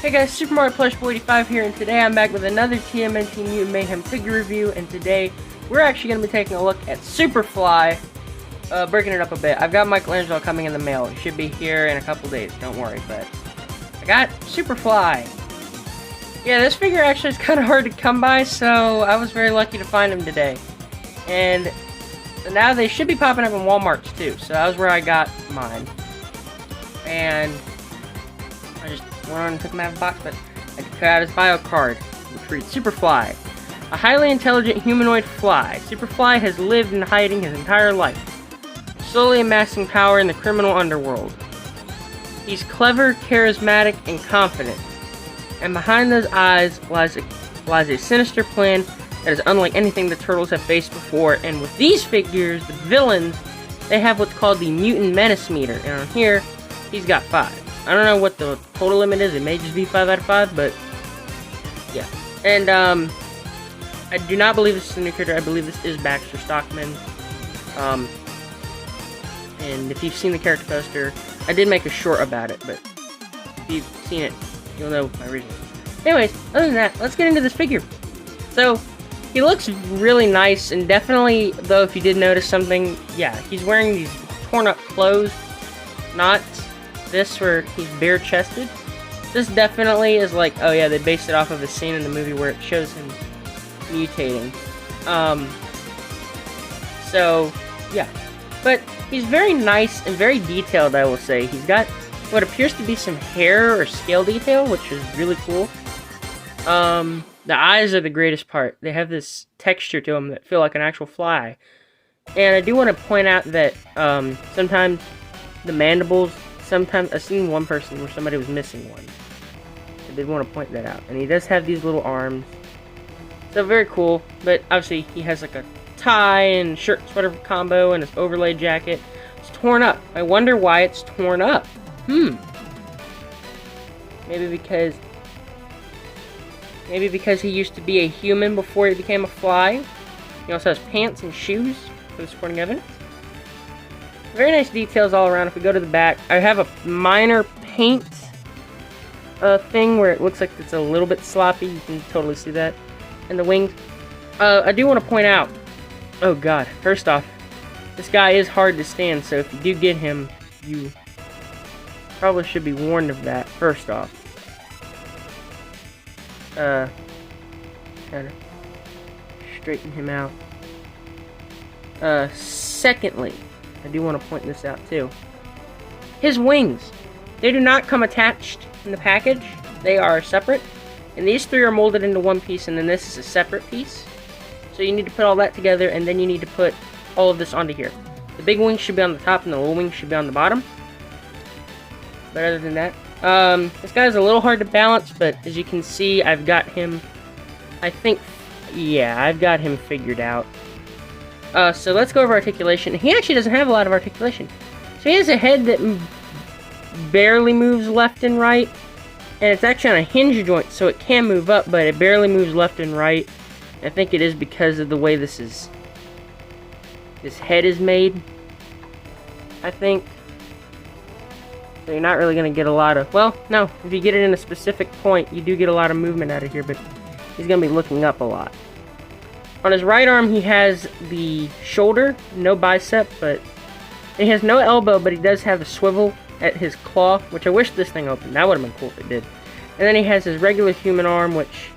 Hey guys, Super Mario Plush Boy 85 here, and today I'm back with another TMNT Mutant Mayhem figure review, and today we're actually going to be taking a look at Superfly, breaking it up a bit. I've got Michelangelo coming in the mail. He should be here in a couple days, don't worry, but I got Superfly. Yeah, this figure actually is kind of hard to come by, so I was very lucky to find him today. And now they should be popping up in Walmarts too, so that was where I got mine. And I just went on and took him out of the box, but I cut out his bio card, which reads, Superfly. A highly intelligent humanoid fly. Superfly has lived in hiding his entire life, slowly amassing power in the criminal underworld. He's clever, charismatic, and confident. And behind those eyes lies a sinister plan that is unlike anything the Turtles have faced before. And with these figures, the villains, they have what's called the Mutant Menace Meter. And on here, he's got 5. I don't know what the total limit is. It may just be 5 out of 5, but yeah. And I do not believe this is a new character. I believe this is Baxter Stockman. And if you've seen the character poster, I did make a short about it, but if you've seen it, you'll know my reason. Anyways, other than that, let's get into this figure. So, he looks really nice, and definitely, though, if you did notice something, yeah, he's wearing these torn up clothes, not this where he's bare-chested. This definitely is like, oh yeah, they based it off of a scene in the movie where it shows him mutating. So, yeah. But he's very nice and very detailed, I will say. He's got what appears to be some hair or scale detail, which is really cool. The eyes are the greatest part. They have this texture to them that feel like an actual fly. And I do want to point out that sometimes the mandibles, sometimes I've seen one person where somebody was missing one. I did want to point that out. And he does have these little arms. So very cool. But obviously he has like a tie and shirt sweater combo and his overlay jacket. It's torn up. I wonder why it's torn up. Maybe because he used to be a human before he became a fly. He also has pants and shoes for the supporting evidence. Very nice details all around. If we go to the back, I have a minor paint thing where it looks like it's a little bit sloppy. You can totally see that. And the wings. I do want to point out, oh god, first off, this guy is hard to stand, so if you do get him, you probably should be warned of that, first off. Kind of straighten him out. Secondly, I do want to point this out too. His wings. They do not come attached in the package. They are separate. And these 3 are molded into one piece, and then this is a separate piece. So you need to put all that together, and then you need to put all of this onto here. The big wings should be on the top, and the little wings should be on the bottom. But other than that, this guy's a little hard to balance, but as you can see, I've got him, I think, yeah, I've got him figured out. So let's go over articulation. He actually doesn't have a lot of articulation. So he has a head that barely moves left and right, and it's actually on a hinge joint, so it can move up, but it barely moves left and right. I think it is because of the way this head is made, I think. So you're not really going to get a lot of, well, no, if you get it in a specific point, you do get a lot of movement out of here, but he's going to be looking up a lot. On his right arm, he has the shoulder, no bicep, but he has no elbow, but he does have a swivel at his claw, which I wish this thing opened. That would have been cool if it did. And then he has his regular human arm, which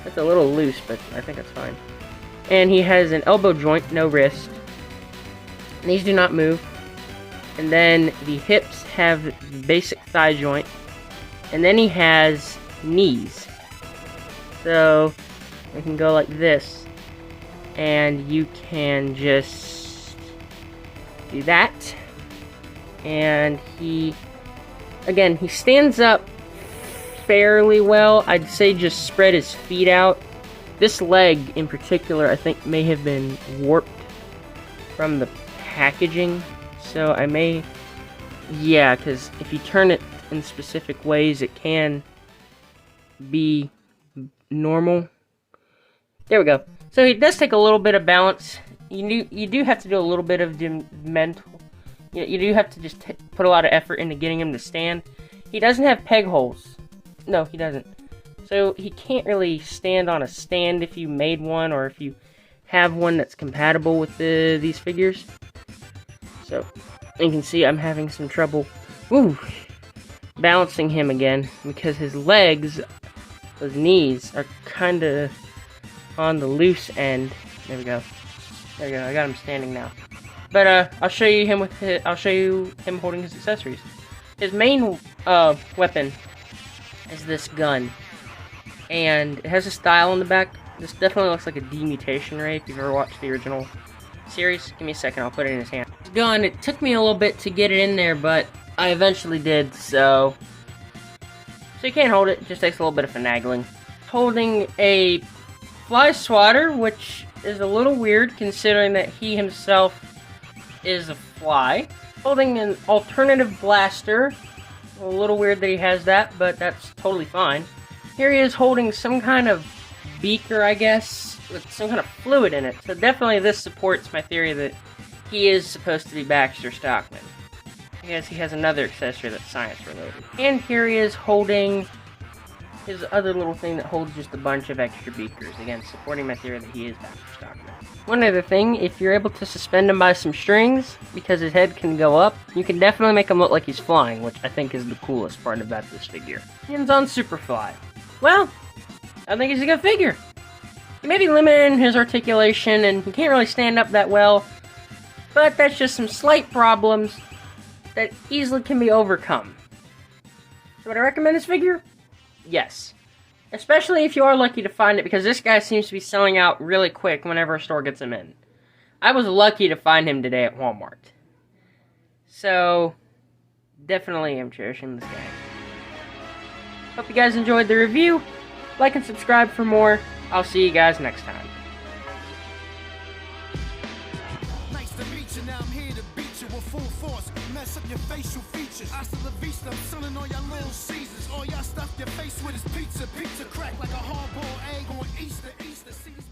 that's a little loose, but I think it's fine. And he has an elbow joint, no wrist. And these do not move. And then the hips have the basic thigh joint. And then he has knees. So we can go like this. And you can just do that. And he stands up fairly well. I'd say just spread his feet out. This leg in particular, I think, may have been warped from the packaging. So I may, yeah, because if you turn it in specific ways, it can be normal. There we go. So it does take a little bit of balance. You do have to do a little bit of mental You do have to just put a lot of effort into getting him to stand. He doesn't have peg holes. No, he doesn't. So he can't really stand on a stand if you made one, or if you have one that's compatible with these figures. So you can see I'm having some trouble balancing him again, because his legs, his knees, are kind of on the loose end. There we go. There we go. I got him standing now. But I'll show you him holding his accessories. His main weapon is this gun, and it has a style on the back. This definitely looks like a demutation ray if you've ever watched the original series. Give me a second, I'll put it in his hand. This gun, it took me a little bit to get it in there, but I eventually did, so you can't hold it. It just takes a little bit of finagling. Holding a fly swatter, which is a little weird considering that he himself is a fly. Holding an alternative blaster. A little weird that he has that, but that's totally fine. Here he is holding some kind of beaker, I guess, with some kind of fluid in it. So definitely this supports my theory that he is supposed to be Baxter Stockman. Because he has another accessory that's science related. And here he is holding his other little thing that holds just a bunch of extra beakers. Again, supporting my theory that he is Baxter Stockman. One other thing, if you're able to suspend him by some strings, because his head can go up, you can definitely make him look like he's flying, which I think is the coolest part about this figure. Hands on Superfly. Well, I think he's a good figure. He may be limited in his articulation, and he can't really stand up that well, but that's just some slight problems that easily can be overcome. So would I recommend this figure? Yes. Especially if you are lucky to find it, because this guy seems to be selling out really quick whenever a store gets him in. I was lucky to find him today at Walmart. So, definitely am cherishing this guy. Hope you guys enjoyed the review. Like and subscribe for more. I'll see you guys next time. Nice to meet you. Now I'm here to beat you with full force. Mess up your facial features. Hasta la vista, I'm selling all y'all little Caesars. All y'all stuff your face with is pizza. Pizza crack like a hard-boiled egg on Easter. Easter sees